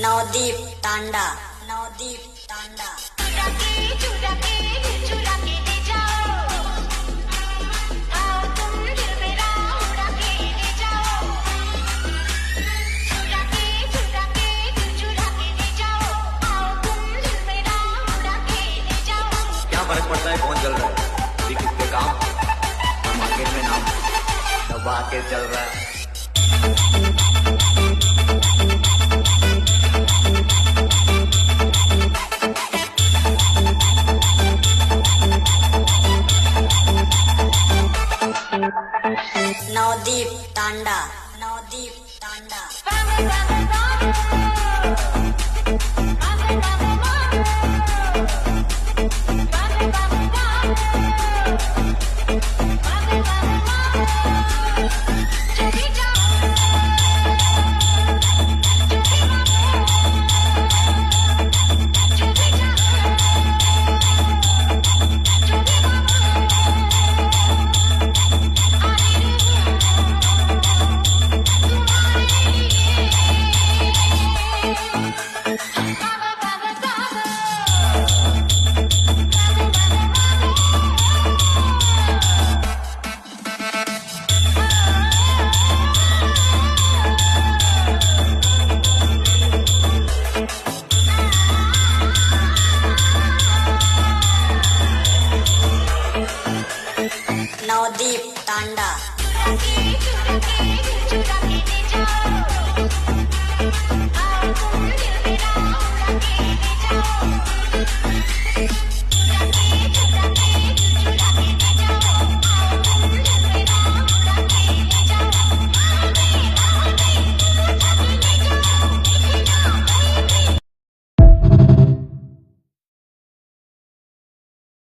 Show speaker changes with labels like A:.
A: नवदीप तांडा, नवदीप तांडा।
B: क्या फर्क पड़ता है कौन चल रहा है, दिख के काम और मार्केट में नाम दबा के चल रहा है।
A: नवदीप तांडा, नवदीप तांडा। नवदीप तांडा।
C: चुरा के ले जाओ